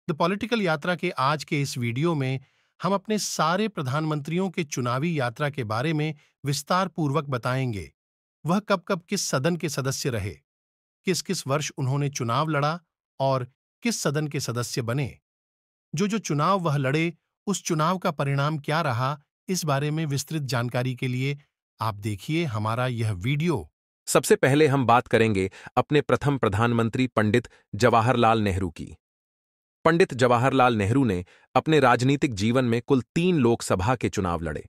The political यात्रा के आज के इस वीडियो में हम अपने सारे प्रधानमंत्रियों के चुनावी यात्रा के बारे में विस्तार पूर्वक बताएंगे। वह कब कब किस सदन के सदस्य रहे, किस किस वर्ष उन्होंने चुनाव लड़ा और किस सदन के सदस्य बने, जो चुनाव वह लड़े उस चुनाव का परिणाम क्या रहा, इस बारे में विस्तृत जानकारी के लिए आप देखिए हमारा यह वीडियो। सबसे पहले हम बात करेंगे अपने प्रथम प्रधानमंत्री पंडित जवाहरलाल नेहरू की। पंडित जवाहरलाल नेहरू ने अपने राजनीतिक जीवन में कुल 3 लोकसभा के चुनाव लड़े।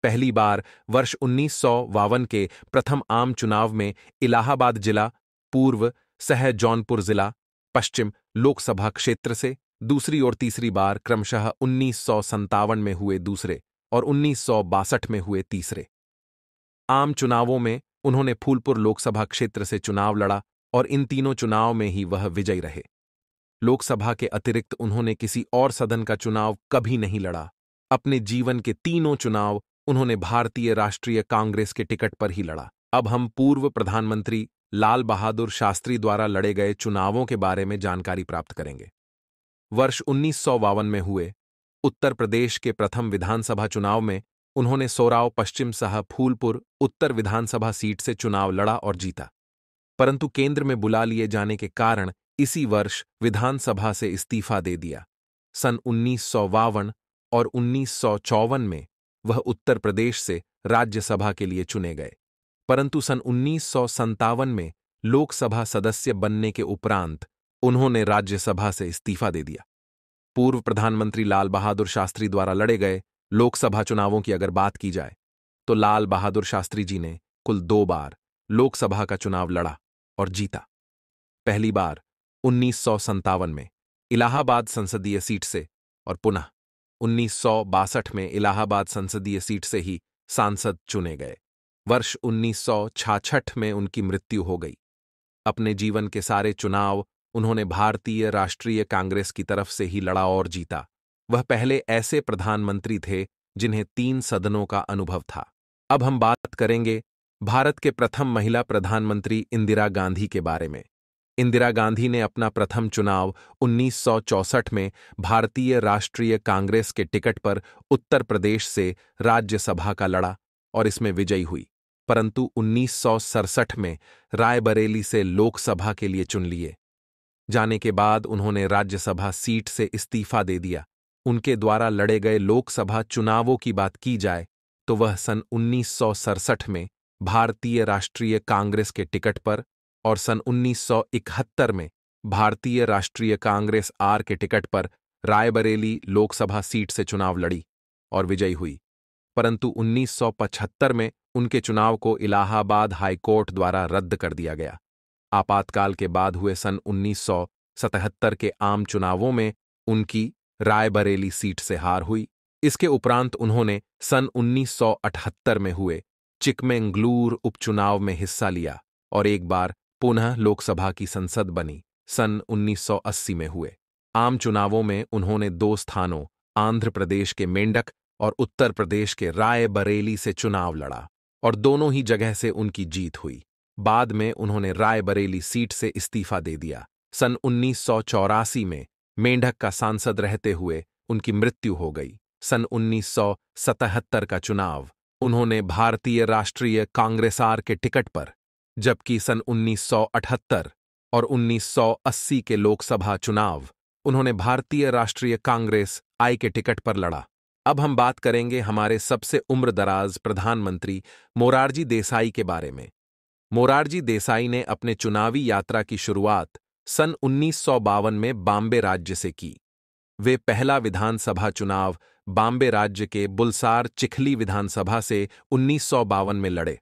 पहली बार वर्ष 1952 के प्रथम आम चुनाव में इलाहाबाद जिला, पूर्व सह जौनपुर जिला, पश्चिम लोकसभा क्षेत्र से, दूसरी और तीसरी बार क्रमशः 1957 में हुए दूसरे और 1962 में हुए तीसरे आम चुनावों में उन्होंने फूलपुर लोकसभा क्षेत्र से चुनाव लड़ा और इन तीनों चुनाव में ही वह विजयी रहे। लोकसभा के अतिरिक्त उन्होंने किसी और सदन का चुनाव कभी नहीं लड़ा। अपने जीवन के तीनों चुनाव उन्होंने भारतीय राष्ट्रीय कांग्रेस के टिकट पर ही लड़ा। अब हम पूर्व प्रधानमंत्री लाल बहादुर शास्त्री द्वारा लड़े गए चुनावों के बारे में जानकारी प्राप्त करेंगे। वर्ष 1952 में हुए उत्तर प्रदेश के प्रथम विधानसभा चुनाव में उन्होंने सोराव पश्चिम सह फूलपुर उत्तर विधानसभा सीट से चुनाव लड़ा और जीता, परंतु केंद्र में बुला लिए जाने के कारण इसी वर्ष विधानसभा से इस्तीफा दे दिया। सन 1952 और 1954 में वह उत्तर प्रदेश से राज्यसभा के लिए चुने गए, परंतु सन 1957 में लोकसभा सदस्य बनने के उपरांत उन्होंने राज्यसभा से इस्तीफा दे दिया। पूर्व प्रधानमंत्री लाल बहादुर शास्त्री द्वारा लड़े गए लोकसभा चुनावों की अगर बात की जाए तो लाल बहादुर शास्त्री जी ने कुल 2 बार लोकसभा का चुनाव लड़ा और जीता। पहली बार 1957 में इलाहाबाद संसदीय सीट से और पुनः 1962 में इलाहाबाद संसदीय सीट से ही सांसद चुने गए। वर्ष 1966 में उनकी मृत्यु हो गई। अपने जीवन के सारे चुनाव उन्होंने भारतीय राष्ट्रीय कांग्रेस की तरफ से ही लड़ा और जीता। वह पहले ऐसे प्रधानमंत्री थे जिन्हें 3 सदनों का अनुभव था। अब हम बात करेंगे भारत के प्रथम महिला प्रधानमंत्री इंदिरा गांधी के बारे में। इंदिरा गांधी ने अपना प्रथम चुनाव 1964 में भारतीय राष्ट्रीय कांग्रेस के टिकट पर उत्तर प्रदेश से राज्यसभा का लड़ा और इसमें विजयी हुई, परंतु 1967 में रायबरेली से लोकसभा के लिए चुन लिए जाने के बाद उन्होंने राज्यसभा सीट से इस्तीफा दे दिया। उनके द्वारा लड़े गए लोकसभा चुनावों की बात की जाए तो वह सन 1967 में भारतीय राष्ट्रीय कांग्रेस के टिकट पर और सन 1971 में भारतीय राष्ट्रीय कांग्रेस आर के टिकट पर रायबरेली लोकसभा सीट से चुनाव लड़ी और विजयी हुई, परंतु 1975 में उनके चुनाव को इलाहाबाद हाईकोर्ट द्वारा रद्द कर दिया गया। आपातकाल के बाद हुए सन 1977 के आम चुनावों में उनकी रायबरेली सीट से हार हुई। इसके उपरांत उन्होंने सन 1978 में हुए चिकमेंगलूर उपचुनाव में हिस्सा लिया और एक बार पुनः लोकसभा की संसद बनी। सन 1980 में हुए आम चुनावों में उन्होंने 2 स्थानों आंध्र प्रदेश के मेंढक और उत्तर प्रदेश के रायबरेली से चुनाव लड़ा और दोनों ही जगह से उनकी जीत हुई। बाद में उन्होंने रायबरेली सीट से इस्तीफा दे दिया। सन 1984 में मेंढक का सांसद रहते हुए उनकी मृत्यु हो गई। सन 1977 का चुनाव उन्होंने भारतीय राष्ट्रीय कांग्रेस आर के टिकट पर, जबकि सन 1978 और 1980 के लोकसभा चुनाव उन्होंने भारतीय राष्ट्रीय कांग्रेस आई के टिकट पर लड़ा। अब हम बात करेंगे हमारे सबसे उम्रदराज प्रधानमंत्री मोरारजी देसाई के बारे में। मोरारजी देसाई ने अपने चुनावी यात्रा की शुरुआत सन 1952 में बॉम्बे राज्य से की। वे पहला विधानसभा चुनाव बॉम्बे राज्य के बुलसार चिखली विधानसभा से 1952 में लड़े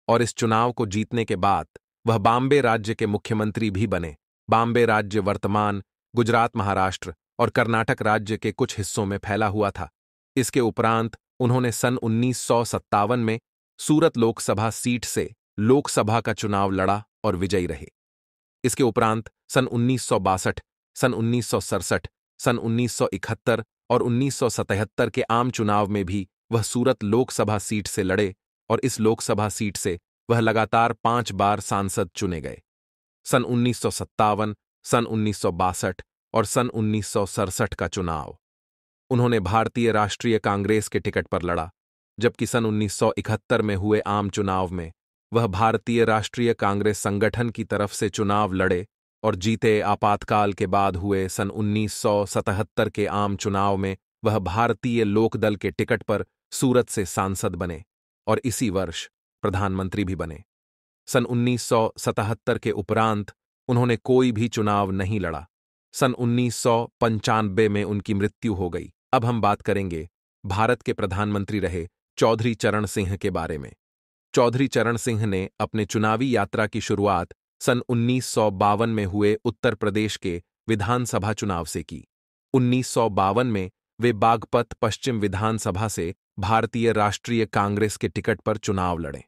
और इस चुनाव को जीतने के बाद वह बॉम्बे राज्य के मुख्यमंत्री भी बने। बॉम्बे राज्य वर्तमान गुजरात, महाराष्ट्र और कर्नाटक राज्य के कुछ हिस्सों में फैला हुआ था। इसके उपरांत उन्होंने सन 1957 में सूरत लोकसभा सीट से लोकसभा का चुनाव लड़ा और विजयी रहे। इसके उपरांत सन 1962, सन 1967, सन 1971 और 1977 के आम चुनाव में भी वह सूरत लोकसभा सीट से लड़े और इस लोकसभा सीट से वह लगातार 5 बार सांसद चुने गए। सन 1957, सन 1962, और सन 1967 का चुनाव। उन्होंने भारतीय राष्ट्रीय कांग्रेस के टिकट पर लड़ा, जबकि सन 1971 में हुए आम चुनाव में वह भारतीय राष्ट्रीय कांग्रेस संगठन की तरफ से चुनाव लड़े और जीते। आपातकाल के बाद हुए सन 1977 के आम चुनाव में वह भारतीय लोकदल के टिकट पर सूरत से सांसद बने और इसी वर्ष प्रधानमंत्री भी बने। सन 1977 के उपरांत उन्होंने कोई भी चुनाव नहीं लड़ा। सन 1995 में उनकी मृत्यु हो गई। अब हम बात करेंगे भारत के प्रधानमंत्री रहे चौधरी चरण सिंह के बारे में। चौधरी चरण सिंह ने अपने चुनावी यात्रा की शुरुआत सन 1952 में हुए उत्तर प्रदेश के विधानसभा चुनाव से की। 1952 में वे बागपत पश्चिम विधानसभा से भारतीय राष्ट्रीय कांग्रेस के टिकट पर चुनाव लड़े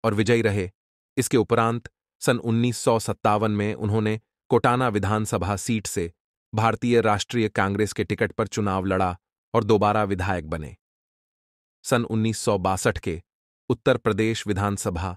और विजयी रहे। इसके उपरांत सन 1957 में उन्होंने कोटाना विधानसभा सीट से भारतीय राष्ट्रीय कांग्रेस के टिकट पर चुनाव लड़ा और दोबारा विधायक बने। सन 1962 के उत्तर प्रदेश विधानसभा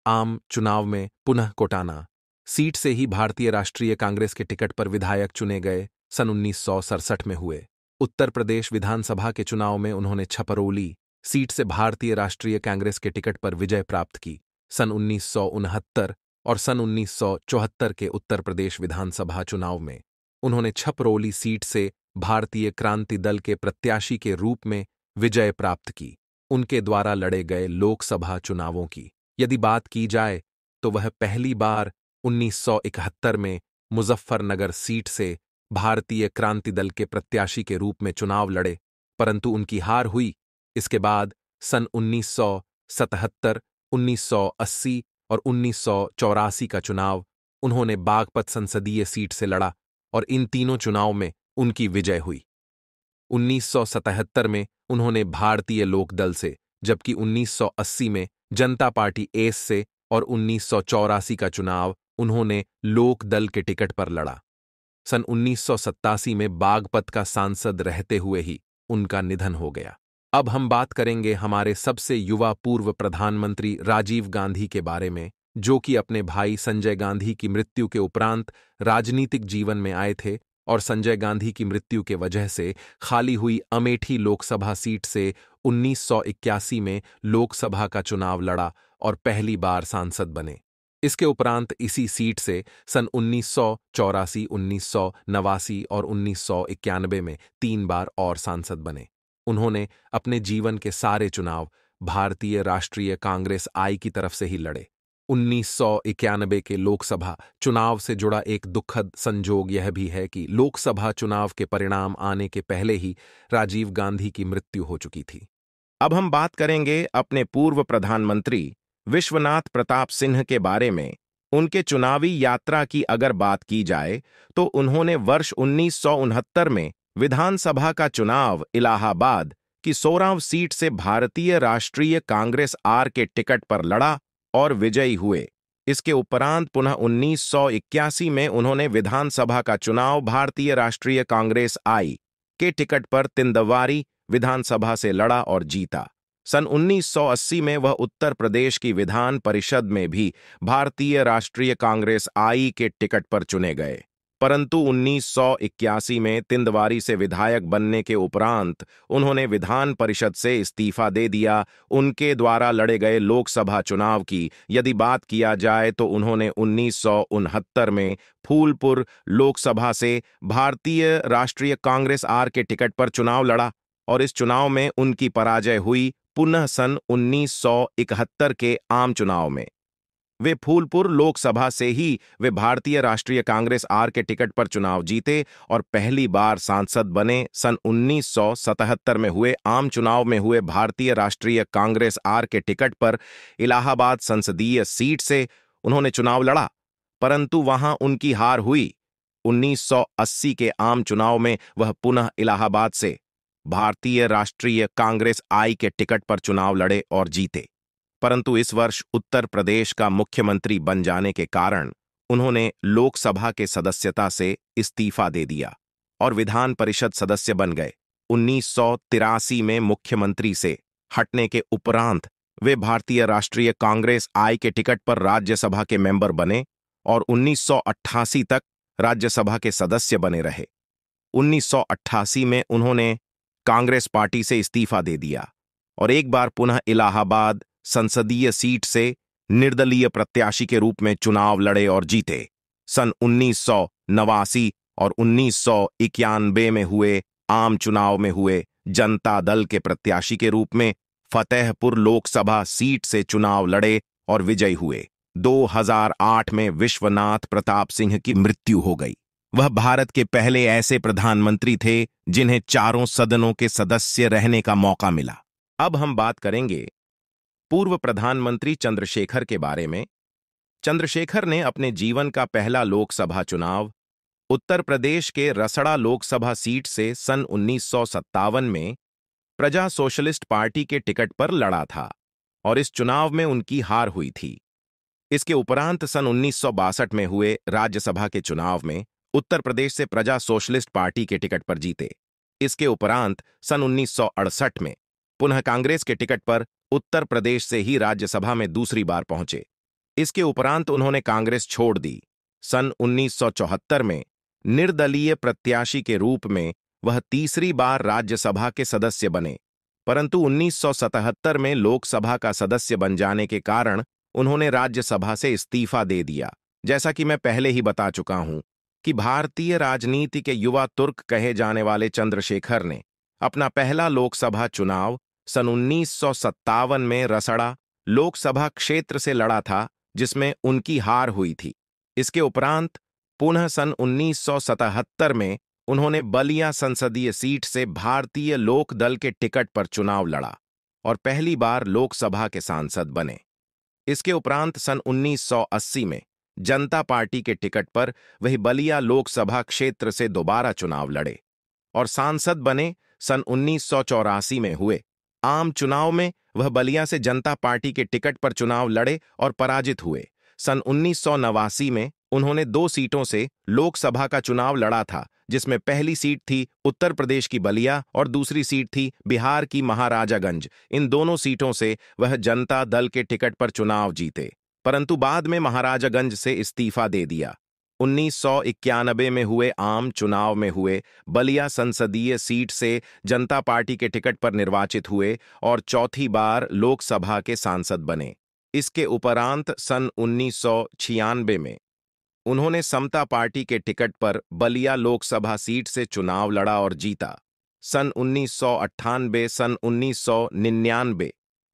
आम चुनाव में पुनः कोटाना सीट से ही भारतीय राष्ट्रीय कांग्रेस के टिकट पर विधायक चुने गए। सन 1967 में हुए उत्तर प्रदेश विधानसभा के चुनाव में उन्होंने छपरौली सीट से भारतीय राष्ट्रीय कांग्रेस के टिकट पर विजय प्राप्त की। सन 1969 और सन 1974 के उत्तर प्रदेश विधानसभा चुनाव में उन्होंने छपरौली सीट से भारतीय क्रांति दल के प्रत्याशी के रूप में विजय प्राप्त की। उनके द्वारा लड़े गए लोकसभा चुनावों की यदि बात की जाए तो वह पहली बार 1971 में मुजफ्फरनगर सीट से भारतीय क्रांति दल के प्रत्याशी के रूप में चुनाव लड़े, परंतु उनकी हार हुई। इसके बाद सन 1977, 1980 और 1984 का चुनाव उन्होंने बागपत संसदीय सीट से लड़ा और इन तीनों चुनाव में उनकी विजय हुई। 1977 में उन्होंने भारतीय लोकदल से, जबकि 1980 में जनता पार्टी एस से और 1984 का चुनाव उन्होंने लोकदल के टिकट पर लड़ा। सन 1987 में बागपत का सांसद रहते हुए ही उनका निधन हो गया। अब हम बात करेंगे हमारे सबसे युवा पूर्व प्रधानमंत्री राजीव गांधी के बारे में, जो कि अपने भाई संजय गांधी की मृत्यु के उपरांत राजनीतिक जीवन में आए थे और संजय गांधी की मृत्यु के वजह से खाली हुई अमेठी लोकसभा सीट से 1981 में लोकसभा का चुनाव लड़ा और पहली बार सांसद बने। इसके उपरांत इसी सीट से सन 1984, 1989 और 1991 में 3 बार और सांसद बने। उन्होंने अपने जीवन के सारे चुनाव भारतीय राष्ट्रीय कांग्रेस आई की तरफ से ही लड़े। 1991 के लोकसभा चुनाव से जुड़ा एक दुखद संजोग यह भी है कि लोकसभा चुनाव के परिणाम आने के पहले ही राजीव गांधी की मृत्यु हो चुकी थी। अब हम बात करेंगे अपने पूर्व प्रधानमंत्री विश्वनाथ प्रताप सिंह के बारे में। उनके चुनावी यात्रा की अगर बात की जाए तो उन्होंने वर्ष 1969 में विधानसभा का चुनाव इलाहाबाद की 16वीं सीट से भारतीय राष्ट्रीय कांग्रेस आर के टिकट पर लड़ा और विजयी हुए। इसके उपरांत पुनः 1981 में उन्होंने विधानसभा का चुनाव भारतीय राष्ट्रीय कांग्रेस आई के टिकट पर तिंदवारी विधानसभा से लड़ा और जीता। सन 1980 में वह उत्तर प्रदेश की विधान परिषद में भी भारतीय राष्ट्रीय कांग्रेस आई के टिकट पर चुने गए, परंतु 1981 में तिंदवारी से विधायक बनने के उपरांत उन्होंने विधान परिषद से इस्तीफा दे दिया। उनके द्वारा लड़े गए लोकसभा चुनाव की यदि बात किया जाए तो उन्होंने 1969 में फूलपुर लोकसभा से भारतीय राष्ट्रीय कांग्रेस आर के टिकट पर चुनाव लड़ा और इस चुनाव में उनकी पराजय हुई। पुनः सन 1971 के आम चुनाव में वे फूलपुर लोकसभा से ही वे भारतीय राष्ट्रीय कांग्रेस आर के टिकट पर चुनाव जीते और पहली बार सांसद बने। सन 1977 में हुए आम चुनाव में हुए भारतीय राष्ट्रीय कांग्रेस आर के टिकट पर इलाहाबाद संसदीय सीट से उन्होंने चुनाव लड़ा, परंतु वहां उनकी हार हुई। 1980 के आम चुनाव में वह पुनः इलाहाबाद से भारतीय राष्ट्रीय कांग्रेस आई के टिकट पर चुनाव लड़े और जीते, परंतु इस वर्ष उत्तर प्रदेश का मुख्यमंत्री बन जाने के कारण उन्होंने लोकसभा के सदस्यता से इस्तीफा दे दिया और विधान परिषद सदस्य बन गए। 1983 में मुख्यमंत्री से हटने के उपरांत वे भारतीय राष्ट्रीय कांग्रेस आई के टिकट पर राज्यसभा के मेंबर बने और 1988 तक राज्यसभा के सदस्य बने रहे। 1988 में उन्होंने कांग्रेस पार्टी से इस्तीफा दे दिया और एक बार पुनः इलाहाबाद संसदीय सीट से निर्दलीय प्रत्याशी के रूप में चुनाव लड़े और जीते। सन 1989 और 1991 में हुए आम चुनाव में हुए जनता दल के प्रत्याशी के रूप में फतेहपुर लोकसभा सीट से चुनाव लड़े और विजयी हुए। 2008 में विश्वनाथ प्रताप सिंह की मृत्यु हो गई। वह भारत के पहले ऐसे प्रधानमंत्री थे जिन्हें चारों सदनों के सदस्य रहने का मौका मिला। अब हम बात करेंगे पूर्व प्रधानमंत्री चंद्रशेखर के बारे में। चंद्रशेखर ने अपने जीवन का पहला लोकसभा चुनाव उत्तर प्रदेश के रसड़ा लोकसभा सीट से सन 1957 में प्रजा सोशलिस्ट पार्टी के टिकट पर लड़ा था और इस चुनाव में उनकी हार हुई थी। इसके उपरांत सन 1962 में हुए राज्यसभा के चुनाव में उत्तर प्रदेश से प्रजा सोशलिस्ट पार्टी के टिकट पर जीते। इसके उपरांत सन 1968 में पुनः कांग्रेस के टिकट पर उत्तर प्रदेश से ही राज्यसभा में दूसरी बार पहुंचे। इसके उपरांत उन्होंने कांग्रेस छोड़ दी। सन 1974 में निर्दलीय प्रत्याशी के रूप में वह तीसरी बार राज्यसभा के सदस्य बने, परंतु 1977 में लोकसभा का सदस्य बन जाने के कारण उन्होंने राज्यसभा से इस्तीफा दे दिया। जैसा कि मैं पहले ही बता चुका हूं कि भारतीय राजनीति के युवा तुर्क कहे जाने वाले चंद्रशेखर ने अपना पहला लोकसभा चुनाव सन 1957 में रसड़ा लोकसभा क्षेत्र से लड़ा था, जिसमें उनकी हार हुई थी। इसके उपरांत पुनः सन 1977 में उन्होंने बलिया संसदीय सीट से भारतीय लोक दल के टिकट पर चुनाव लड़ा और पहली बार लोकसभा के सांसद बने। इसके उपरांत सन 1980 में जनता पार्टी के टिकट पर वही बलिया लोकसभा क्षेत्र से दोबारा चुनाव लड़े और सांसद बने। सन 1984 में हुए आम चुनाव में वह बलिया से जनता पार्टी के टिकट पर चुनाव लड़े और पराजित हुए। सन 1989 में उन्होंने 2 सीटों से लोकसभा का चुनाव लड़ा था, जिसमें पहली सीट थी उत्तर प्रदेश की बलिया और दूसरी सीट थी बिहार की महाराजागंज। इन दोनों सीटों से वह जनता दल के टिकट पर चुनाव जीते, परंतु बाद में महाराजागंज से इस्तीफा दे दिया। 1991 में हुए आम चुनाव में हुए बलिया संसदीय सीट से जनता पार्टी के टिकट पर निर्वाचित हुए और चौथी बार लोकसभा के सांसद बने। इसके उपरांत सन 1996 में उन्होंने समता पार्टी के टिकट पर बलिया लोकसभा सीट से चुनाव लड़ा और जीता। सन 1998, सन 1999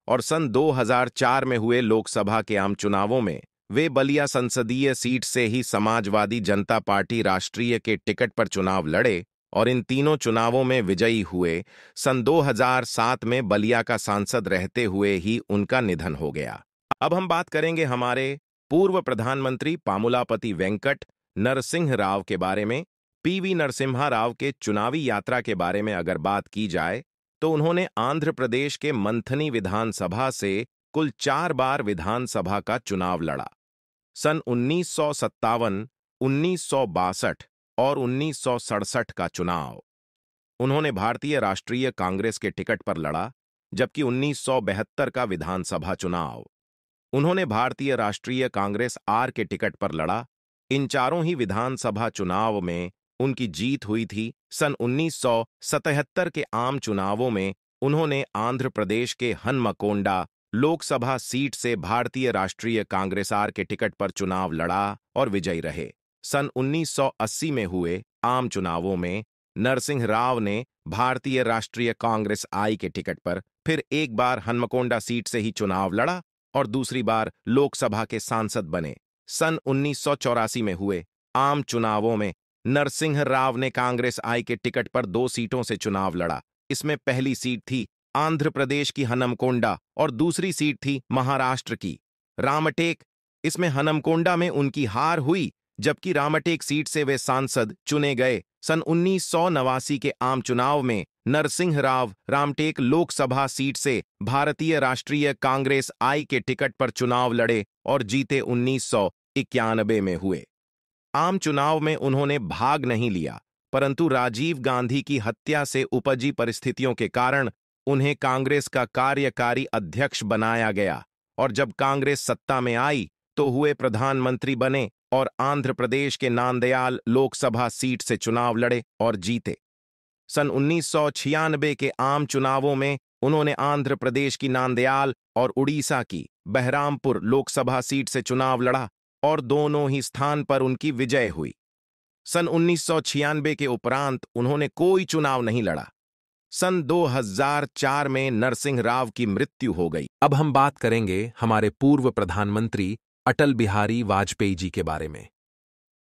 और सन 2004 में हुए लोकसभा के आम चुनावों में वे बलिया संसदीय सीट से ही समाजवादी जनता पार्टी राष्ट्रीय के टिकट पर चुनाव लड़े और इन तीनों चुनावों में विजयी हुए। सन 2007 में बलिया का सांसद रहते हुए ही उनका निधन हो गया। अब हम बात करेंगे हमारे पूर्व प्रधानमंत्री पामुलापति वेंकट नरसिंह राव के बारे में। पीवी नरसिम्हा राव के चुनावी यात्रा के बारे में अगर बात की जाए तो उन्होंने आंध्र प्रदेश के मंथनी विधानसभा से कुल 4 बार विधानसभा का चुनाव लड़ा। सन 1957, 1962 और 1967 का चुनाव उन्होंने भारतीय राष्ट्रीय कांग्रेस के टिकट पर लड़ा, जबकि 1972 का विधानसभा चुनाव उन्होंने भारतीय राष्ट्रीय कांग्रेस आर के टिकट पर लड़ा। इन चारों ही विधानसभा चुनाव में उनकी जीत हुई थी। सन 1977 के आम चुनावों में उन्होंने आंध्र प्रदेश के हनमकोंडा लोकसभा सीट से भारतीय राष्ट्रीय कांग्रेस आर के टिकट पर चुनाव लड़ा और विजयी रहे। सन 1980 में हुए आम चुनावों में नरसिंह राव ने भारतीय राष्ट्रीय कांग्रेस आई के टिकट पर फिर एक बार हनमकोंडा सीट से ही चुनाव लड़ा और दूसरी बार लोकसभा के सांसद बने। सन 1984 में हुए आम चुनावों में नरसिंह राव ने कांग्रेस आई के टिकट पर 2 सीटों से चुनाव लड़ा। इसमें पहली सीट थी आंध्र प्रदेश की हनमकोंडा और दूसरी सीट थी महाराष्ट्र की रामटेक। इसमें हनमकोंडा में उनकी हार हुई, जबकि रामटेक सीट से वे सांसद चुने गए। सन 1989 के आम चुनाव में नरसिंह राव रामटेक लोकसभा सीट से भारतीय राष्ट्रीय कांग्रेस आई के टिकट पर चुनाव लड़े और जीते। 1991 में हुए आम चुनाव में उन्होंने भाग नहीं लिया, परंतु राजीव गांधी की हत्या से उपजी परिस्थितियों के कारण उन्हें कांग्रेस का कार्यकारी अध्यक्ष बनाया गया और जब कांग्रेस सत्ता में आई तो हुए प्रधानमंत्री बने और आंध्र प्रदेश के नांदयाल लोकसभा सीट से चुनाव लड़े और जीते। सन 1996 के आम चुनावों में उन्होंने आंध्र प्रदेश की नांदयाल और उड़ीसा की बहरामपुर लोकसभा सीट से चुनाव लड़ा और दोनों ही स्थान पर उनकी विजय हुई। सन 1996 के उपरांत उन्होंने कोई चुनाव नहीं लड़ा। सन 2004 में नरसिंह राव की मृत्यु हो गई। अब हम बात करेंगे हमारे पूर्व प्रधानमंत्री अटल बिहारी वाजपेयी जी के बारे में।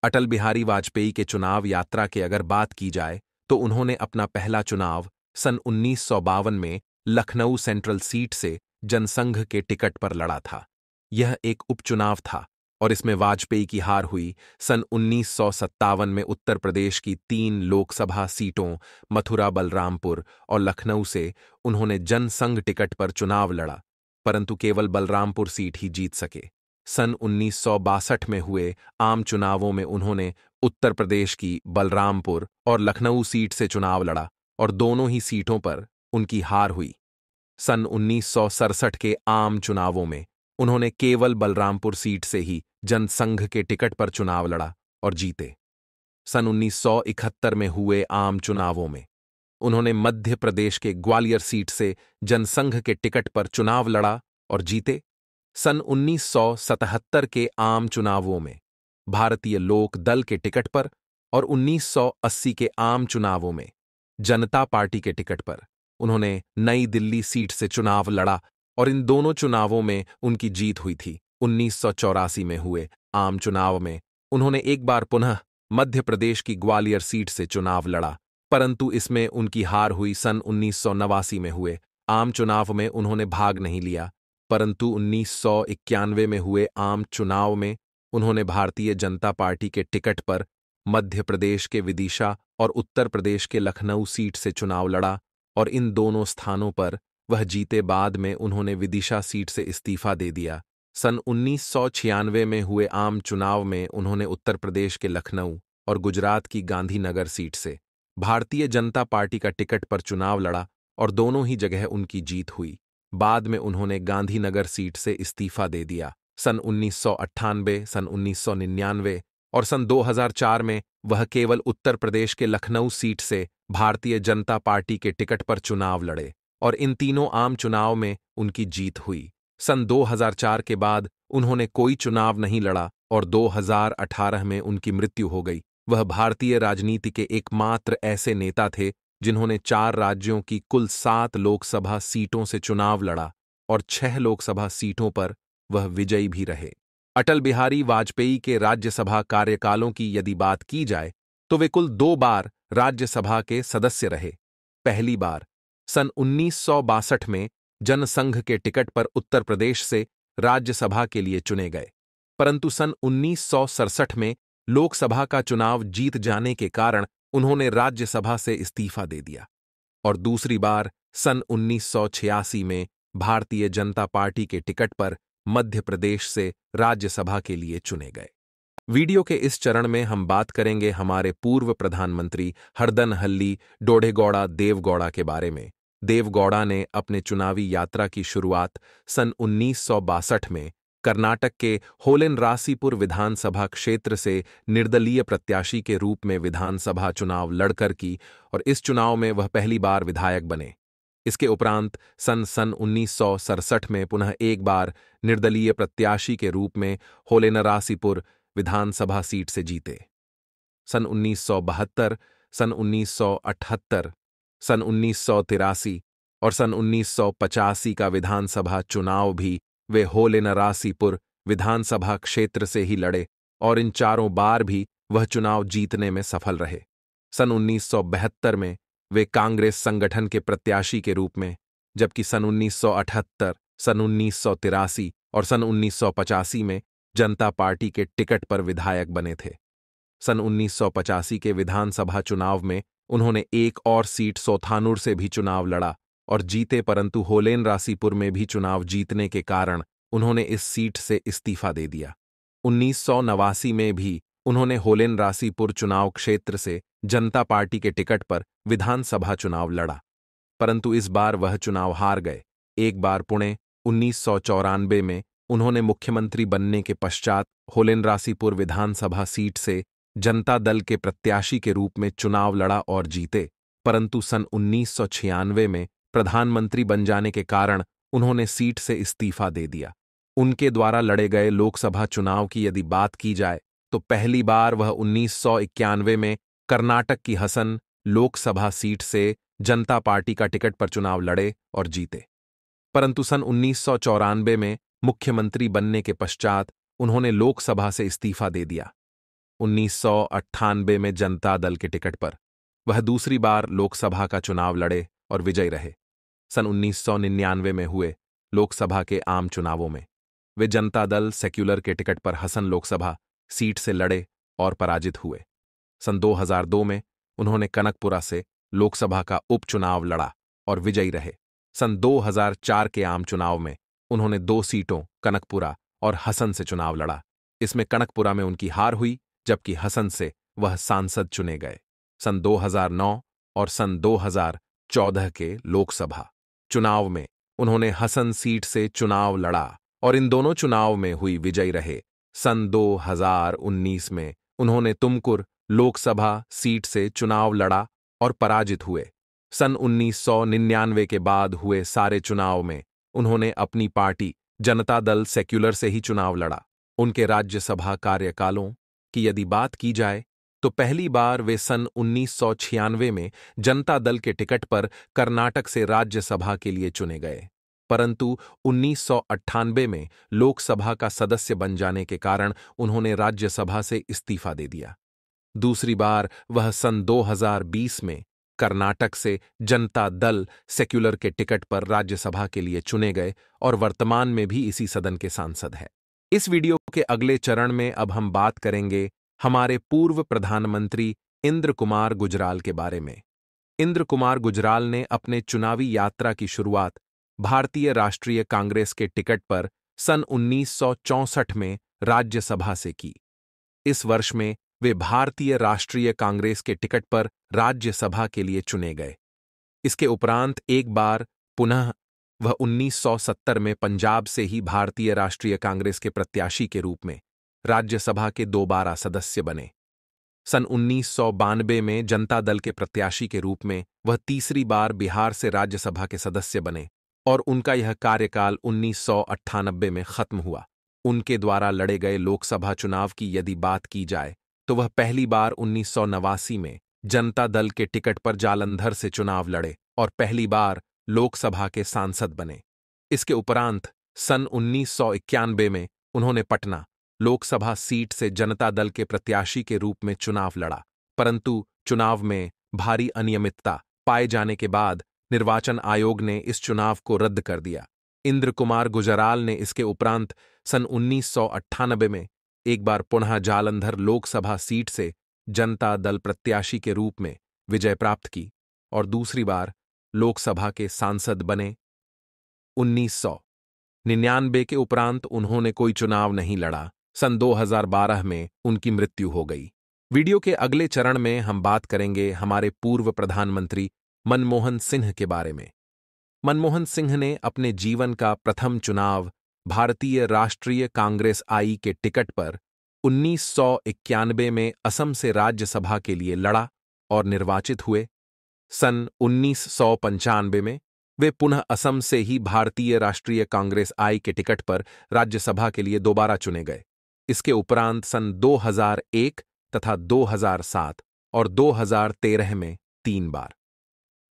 अटल बिहारी वाजपेयी के चुनाव यात्रा की अगर बात की जाए तो उन्होंने अपना पहला चुनाव सन 1952 में लखनऊ सेंट्रल सीट से जनसंघ के टिकट पर लड़ा था। यह एक उपचुनाव था और इसमें वाजपेयी की हार हुई। सन 1957 में उत्तर प्रदेश की 3 लोकसभा सीटों मथुरा, बलरामपुर और लखनऊ से उन्होंने जनसंघ टिकट पर चुनाव लड़ा, परंतु केवल बलरामपुर सीट ही जीत सके। सन 1962 में हुए आम चुनावों में उन्होंने उत्तर प्रदेश की बलरामपुर और लखनऊ सीट से चुनाव लड़ा और दोनों ही सीटों पर उनकी हार हुई। सन 1967 के आम चुनावों में उन्होंने केवल बलरामपुर सीट से ही जनसंघ के टिकट पर चुनाव लड़ा और जीते। सन 1971 में हुए आम चुनावों में उन्होंने मध्य प्रदेश के ग्वालियर सीट से जनसंघ के टिकट पर चुनाव लड़ा और जीते। सन 1977 के आम चुनावों में भारतीय लोक दल के टिकट पर और 1980 के आम चुनावों में जनता पार्टी के टिकट पर उन्होंने नई दिल्ली सीट से चुनाव लड़ा और इन दोनों चुनावों में उनकी जीत हुई थी। 1984 में हुए आम चुनाव में उन्होंने एक बार पुनः मध्य प्रदेश की ग्वालियर सीट से चुनाव लड़ा, परंतु इसमें उनकी हार हुई। सन 1989 में हुए आम चुनाव में उन्होंने भाग नहीं लिया, परंतु 1991 में हुए आम चुनाव में उन्होंने भारतीय जनता पार्टी के टिकट पर मध्य प्रदेश के विदिशा और उत्तर प्रदेश के लखनऊ सीट से चुनाव लड़ा और इन दोनों स्थानों पर वह जीते। बाद में उन्होंने विदिशा सीट से इस्तीफा दे दिया। सन 1996 में हुए आम चुनाव में उन्होंने उत्तर प्रदेश के लखनऊ और गुजरात की गांधीनगर सीट से भारतीय जनता पार्टी का टिकट पर चुनाव लड़ा और दोनों ही जगह उनकी जीत हुई। बाद में उन्होंने गांधीनगर सीट से इस्तीफा दे दिया। सन 1998, सन 1999 और सन 2004 में वह केवल उत्तर प्रदेश के लखनऊ सीट से भारतीय जनता पार्टी के टिकट पर चुनाव लड़े और इन तीनों आम चुनाव में उनकी जीत हुई। सन 2004 के बाद उन्होंने कोई चुनाव नहीं लड़ा और 2018 में उनकी मृत्यु हो गई। वह भारतीय राजनीति के एकमात्र ऐसे नेता थे जिन्होंने 4 राज्यों की कुल 7 लोकसभा सीटों से चुनाव लड़ा और 6 लोकसभा सीटों पर वह विजयी भी रहे। अटल बिहारी वाजपेयी के राज्यसभा कार्यकालों की यदि बात की जाए तो वे कुल 2 बार राज्यसभा के सदस्य रहे। पहली बार सन 1962 में जनसंघ के टिकट पर उत्तर प्रदेश से राज्यसभा के लिए चुने गए, परंतु सन 1967 में लोकसभा का चुनाव जीत जाने के कारण उन्होंने राज्यसभा से इस्तीफा दे दिया और दूसरी बार सन 1986 में भारतीय जनता पार्टी के टिकट पर मध्य प्रदेश से राज्यसभा के लिए चुने गए। वीडियो के इस चरण में हम बात करेंगे हमारे पूर्व प्रधानमंत्री हरदनहल्ली डोडेगौड़ा देवगौड़ा के बारे में। देवगौड़ा ने अपने चुनावी यात्रा की शुरुआत सन 1962 में कर्नाटक के होलेनरासीपुर विधानसभा क्षेत्र से निर्दलीय प्रत्याशी के रूप में विधानसभा चुनाव लड़कर की और इस चुनाव में वह पहली बार विधायक बने। इसके उपरांत सन 1967 में पुनः एक बार निर्दलीय प्रत्याशी के रूप में होलेनरासीपुर विधानसभा सीट से जीते। सन 1972, सन 1978, सन 1983 और सन 1985 का विधानसभा चुनाव भी वे होलेनरासीपुर विधानसभा क्षेत्र से ही लड़े और इन चारों बार भी वह चुनाव जीतने में सफल रहे। सन 1972 में वे कांग्रेस संगठन के प्रत्याशी के रूप में, जबकि सन 1978, सन 1983 और सन 1985 में जनता पार्टी के टिकट पर विधायक बने थे। सन 1985 के विधानसभा चुनाव में उन्होंने एक और सीट सोथानुर से भी चुनाव लड़ा और जीते, परंतु होलेनरासीपुर में भी चुनाव जीतने के कारण उन्होंने इस सीट से इस्तीफा दे दिया। 1989 में भी उन्होंने होलेनरासीपुर चुनाव क्षेत्र से जनता पार्टी के टिकट पर विधानसभा चुनाव लड़ा, परंतु इस बार वह चुनाव हार गए। एक बार पुणे 1994 में उन्होंने मुख्यमंत्री बनने के पश्चात होलेनरासीपुर विधानसभा सीट से जनता दल के प्रत्याशी के रूप में चुनाव लड़ा और जीते, परंतु सन 1996 में प्रधानमंत्री बन जाने के कारण उन्होंने सीट से इस्तीफा दे दिया। उनके द्वारा लड़े गए लोकसभा चुनाव की यदि बात की जाए तो पहली बार वह 1991 में कर्नाटक की हसन लोकसभा सीट से जनता पार्टी का टिकट पर चुनाव लड़े और जीते, परंतु सन 1994 में मुख्यमंत्री बनने के पश्चात उन्होंने लोकसभा से इस्तीफा दे दिया। 1998 में जनता दल के टिकट पर वह दूसरी बार लोकसभा का चुनाव लड़े और विजयी रहे। सन 1999 में हुए लोकसभा के आम चुनावों में वे जनता दल सेक्युलर के टिकट पर हसन लोकसभा सीट से लड़े और पराजित हुए। सन 2002 में उन्होंने कनकपुरा से लोकसभा का उपचुनाव लड़ा और विजयी रहे। सन 2004 के आम चुनाव में उन्होंने 2 सीटों कनकपुरा और हसन से चुनाव लड़ा। इसमें कनकपुरा में उनकी हार हुई, जबकि हसन से वह सांसद चुने गए। सन 2009 और सन 2014 के लोकसभा चुनाव में उन्होंने हसन सीट से चुनाव लड़ा और इन दोनों चुनाव में हुई विजयी रहे। सन 2019 में उन्होंने तुमकुर लोकसभा सीट से चुनाव लड़ा और पराजित हुए। सन 1999 के बाद हुए सारे चुनाव में उन्होंने अपनी पार्टी जनता दल सेक्युलर से ही चुनाव लड़ा। उनके राज्यसभा कार्यकालों की यदि बात की जाए तो पहली बार वे सन 1996 में जनता दल के टिकट पर कर्नाटक से राज्यसभा के लिए चुने गए, परंतु 1998 में लोकसभा का सदस्य बन जाने के कारण उन्होंने राज्यसभा से इस्तीफा दे दिया। दूसरी बार वह सन 2020 में कर्नाटक से जनता दल सेक्युलर के टिकट पर राज्यसभा के लिए चुने गए और वर्तमान में भी इसी सदन के सांसद हैं। इस वीडियो के अगले चरण में अब हम बात करेंगे हमारे पूर्व प्रधानमंत्री इंद्र कुमार गुजराल के बारे में। इंद्र कुमार गुजराल ने अपने चुनावी यात्रा की शुरुआत भारतीय राष्ट्रीय कांग्रेस के टिकट पर सन 1964 में राज्यसभा से की। इस वर्ष में वे भारतीय राष्ट्रीय कांग्रेस के टिकट पर राज्यसभा के लिए चुने गए। इसके उपरांत एक बार पुनः वह 1970 में पंजाब से ही भारतीय राष्ट्रीय कांग्रेस के प्रत्याशी के रूप में राज्यसभा के दोबारा सदस्य बने। सन 1992 में जनता दल के प्रत्याशी के रूप में वह तीसरी बार बिहार से राज्यसभा के सदस्य बने और उनका यह कार्यकाल 1998 में खत्म हुआ। उनके द्वारा लड़े गए लोकसभा चुनाव की यदि बात की जाए तो वह पहली बार 1989 में जनता दल के टिकट पर जालंधर से चुनाव लड़े और पहली बार लोकसभा के सांसद बने। इसके उपरांत सन 1991 में उन्होंने पटना लोकसभा सीट से जनता दल के प्रत्याशी के रूप में चुनाव लड़ा, परंतु चुनाव में भारी अनियमितता पाए जाने के बाद निर्वाचन आयोग ने इस चुनाव को रद्द कर दिया। इंद्र कुमार गुजराल ने इसके उपरांत सन 1998 में एक बार पुनः जालंधर लोकसभा सीट से जनता दल प्रत्याशी के रूप में विजय प्राप्त की और दूसरी बार लोकसभा के सांसद बने। 1999 के उपरांत उन्होंने कोई चुनाव नहीं लड़ा। सन 2012 में उनकी मृत्यु हो गई। वीडियो के अगले चरण में हम बात करेंगे हमारे पूर्व प्रधानमंत्री मनमोहन सिंह के बारे में। मनमोहन सिंह ने अपने जीवन का प्रथम चुनाव भारतीय राष्ट्रीय कांग्रेस आई के टिकट पर 1991 में असम से राज्यसभा के लिए लड़ा और निर्वाचित हुए। सन 1995 में वे पुनः असम से ही भारतीय राष्ट्रीय कांग्रेस आई के टिकट पर राज्यसभा के लिए दोबारा चुने गए। इसके उपरांत सन 2001 तथा 2007 और 2013 में 3 बार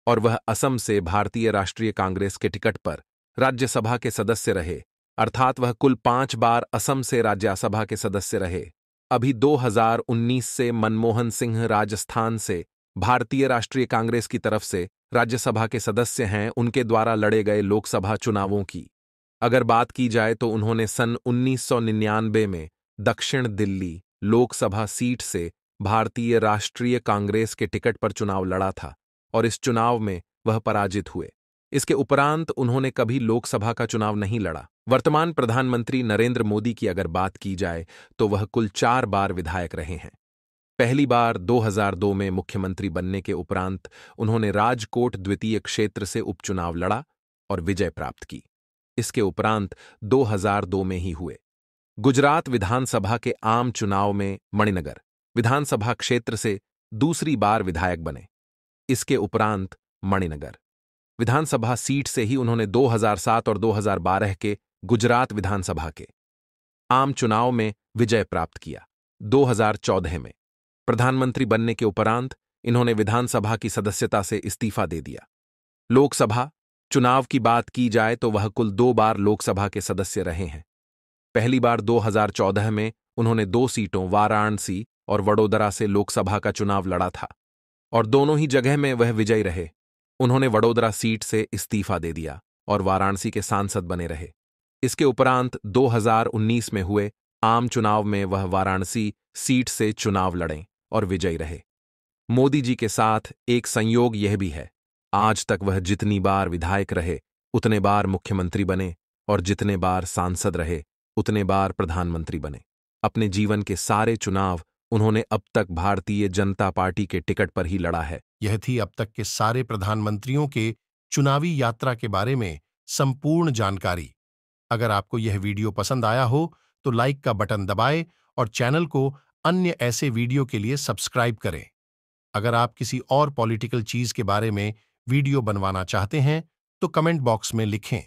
और वह असम से भारतीय राष्ट्रीय कांग्रेस के टिकट पर राज्यसभा के सदस्य रहे, अर्थात वह कुल 5 बार असम से राज्यसभा के सदस्य रहे। अभी 2019 से मनमोहन सिंह राजस्थान से भारतीय राष्ट्रीय कांग्रेस की तरफ से राज्यसभा के सदस्य हैं। उनके द्वारा लड़े गए लोकसभा चुनावों की अगर बात की जाए तो उन्होंने सन 1999 में दक्षिण दिल्ली लोकसभा सीट से भारतीय राष्ट्रीय कांग्रेस के टिकट पर चुनाव लड़ा था और इस चुनाव में वह पराजित हुए। इसके उपरांत उन्होंने कभी लोकसभा का चुनाव नहीं लड़ा। वर्तमान प्रधानमंत्री नरेंद्र मोदी की अगर बात की जाए तो वह कुल 4 बार विधायक रहे हैं। पहली बार 2002 में मुख्यमंत्री बनने के उपरांत उन्होंने राजकोट द्वितीय क्षेत्र से उपचुनाव लड़ा और विजय प्राप्त की। इसके उपरांत 2002 में ही हुए गुजरात विधानसभा के आम चुनाव में मणिनगर विधानसभा क्षेत्र से दूसरी बार विधायक बने। इसके उपरांत मणिनगर विधानसभा सीट से ही उन्होंने 2007 और 2012 के गुजरात विधानसभा के आम चुनाव में विजय प्राप्त किया। 2014 में प्रधानमंत्री बनने के उपरांत इन्होंने विधानसभा की सदस्यता से इस्तीफा दे दिया। लोकसभा चुनाव की बात की जाए तो वह कुल 2 बार लोकसभा के सदस्य रहे हैं। पहली बार 2014 में उन्होंने 2 सीटों वाराणसी और वडोदरा से लोकसभा का चुनाव लड़ा था और दोनों ही जगह में वह विजयी रहे। उन्होंने वडोदरा सीट से इस्तीफा दे दिया और वाराणसी के सांसद बने रहे। इसके उपरांत 2019 में हुए आम चुनाव में वह वाराणसी सीट से चुनाव लड़े और विजयी रहे। मोदी जी के साथ एक संयोग यह भी है, आज तक वह जितनी बार विधायक रहे उतने बार मुख्यमंत्री बने और जितने बार सांसद रहे उतने बार प्रधानमंत्री बने। अपने जीवन के सारे चुनाव उन्होंने अब तक भारतीय जनता पार्टी के टिकट पर ही लड़ा है। यह थी अब तक के सारे प्रधानमंत्रियों के चुनावी यात्रा के बारे में संपूर्ण जानकारी। अगर आपको यह वीडियो पसंद आया हो तो लाइक का बटन दबाएं और चैनल को अन्य ऐसे वीडियो के लिए सब्सक्राइब करें। अगर आप किसी और पॉलिटिकल चीज के बारे में वीडियो बनवाना चाहते हैं तो कमेंट बॉक्स में लिखें।